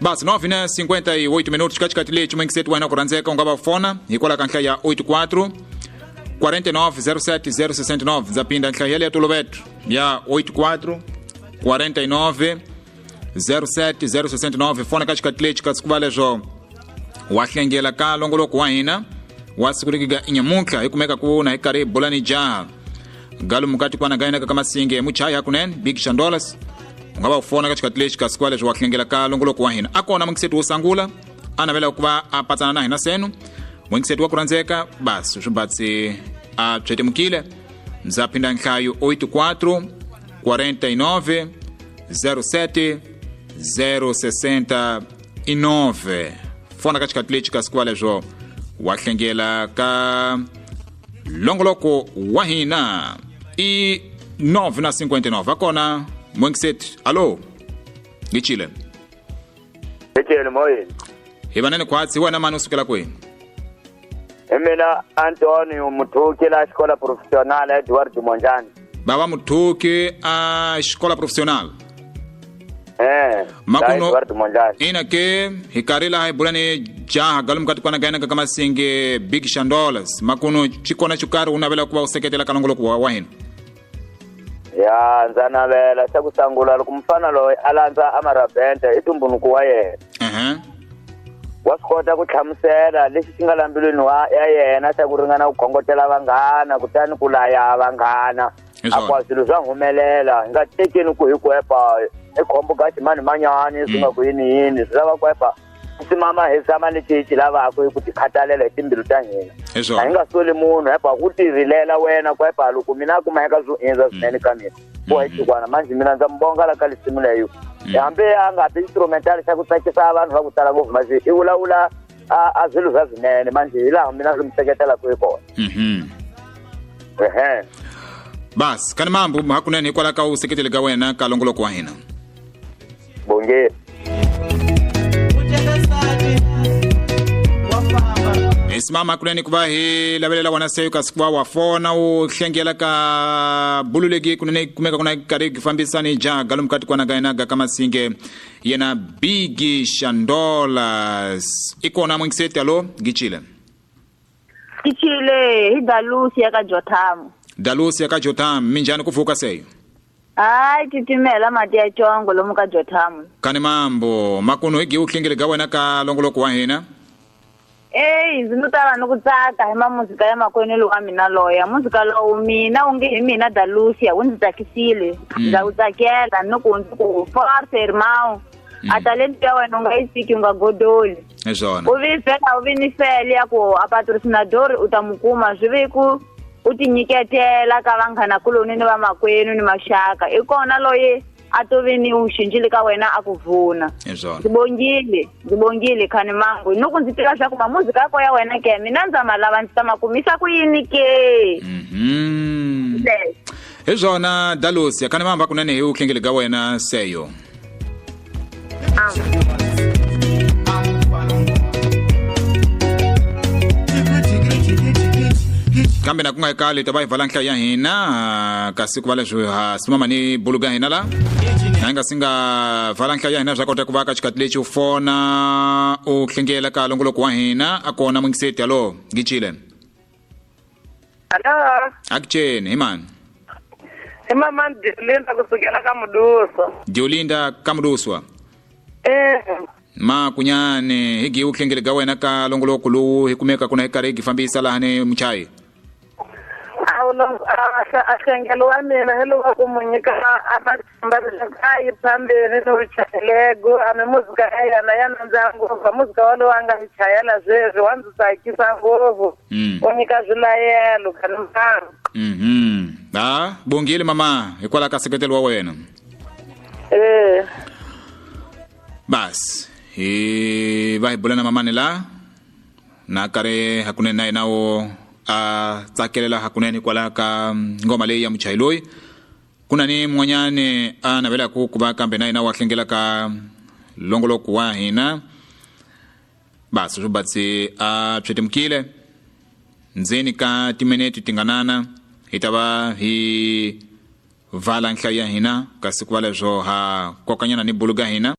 Basi 9:58 minutos katikati lecho mwengisetu wana kuranzeka ungaba fona ikola kankha ya 84 49 07 069 zapinda nkha ya tulo betu ya 84 49 07 069 fona katikati lecho kasikubale jo wahlengela ka longoloko wa hina wasikurikiga inyamuka ikumeka kuna ikari bolani ja galu mukati kwa nagaina kama singe muchaya kunen big shandolas ngaba ufona katikati lecho kasikubale jo wahlengela ka longoloko wa hina akona mwengisetu usangula anabela kuba apatana na hina senu mwengisetu wa kuranzeka basi shumbatsi chete mukile mzapinda nkhayo 84 49 07 069 fona katikati lecho kasikubale jo wahlengela ka longoloko wa hina I 9:59 akona mwengisetu alo gichile moyeni hibanene kwatsi wena mani usukela kweni Emina Antonio Muthuki la Escola Profissional Edward Monjani. Baba Muthuki a Escola Profissional. Makuno Edward Monjani. Ina ke hikarila hai bulani jaha galum katukwana gaina kama singe big shandolas. Makuno chikona chukari unabela kuwa useketela kanongolo kuwa wahini. Ya nzana bela sakusangula kumfana lo alanza amarabente itumbunu kuwaye. Wasikota kuthamusela lesi singalambilweni wa yena sakuringana ukhongotela vangana kutani kulaya vangana akwazilo zangumelela ngatekeni ku hikwepa ekhombo gathi mani manyani singa kuyini yini silava kwepa simama hesama letichi lava ku kutikhathalela timbilu ta hina ayingasoli munhu hepa kutirilela wena kwepa loko mina kumeka zoenza swinene ka mina bohekwana manje mina ndambonga la kalisimu leyo hambe angathi instrumental sakutsakisa abantu vakutala ngopfu manje iwulaula azilo zazinene manje ila mina ngimseketela kwekona bas kana mambo hakunene kwala ka useketele ka wena ka longoloko wa hina bonge Isimama kuleni kubahi labelela wana seyo kasikwa wafona uhlengela ka bululegi kunene kumeka kuna kare kifambisani ja galum kati kwa nagainaga kama singe yena big shandolas ikona mwengiseti alo gichile Dalusi ya ka Jotam minjani kuvuka seyo titimela mati ya chongo lo muka Jotam kane mambo makuno igi uhlengele gawa na ka longoloko wa hina zinutala nukutsaka hima muzika ya makwenelo wa mina loya muzika lo mina unge mina Dalusia unzitakisile ndawutsakela nuku force irmão a talento ya wena ungaisiki ungagodoli uvinifele yako apatrocinador utamukuma zviviku utinyiketela ka vanghana kulonini va makwenu ni mashaka ikona loye atoveni ushinjile ka wena akuvuna ngibongile khani mangu nokunzitela sha kuma muzika yako ya wena ke mina nzama lava ntamakumisa kuyini ke ezona Dalusi khani mamba kunene ukhengele ka wena seyo kambe na kunga ekale tabai valankha ya hina kasiku vale jo simama ni buluga hina la nanga singa valankha ya hina zakota kuvaka chikatlechi ufona uhlengela ka longoloko wa hina akona mwengiseti alo gichile akcheni imani man Diolinda kusukela Diolinda kamuduswa ma kunyane higi uhlengele ga wena ka longoloko lu hikumeka kuna ekare gifambisa lahane mchai ahlengelo wa mina helo wa kumunyika abathambela kai phambili nochayelego ame muzika yana nzangu muzika walo wanga mchayela zwe wanzisakisa ngovu unyika zilayelo kanimanga bongile mama ikwala ka sekretelo wa wena bas vahibulana mamani la na kare hakune naye nao tsakelela hakuneni kwala ka ngoma le ya mchailoi kuna ni mwanyane anabela kuba kambe naye nao wahlengela ka longoloko wa hina bas rubatsi chete mkile nzeni ka timeneti tinganana itaba hi vala nkha ya hina kasikwala jo ha kokanyana ni buluga hina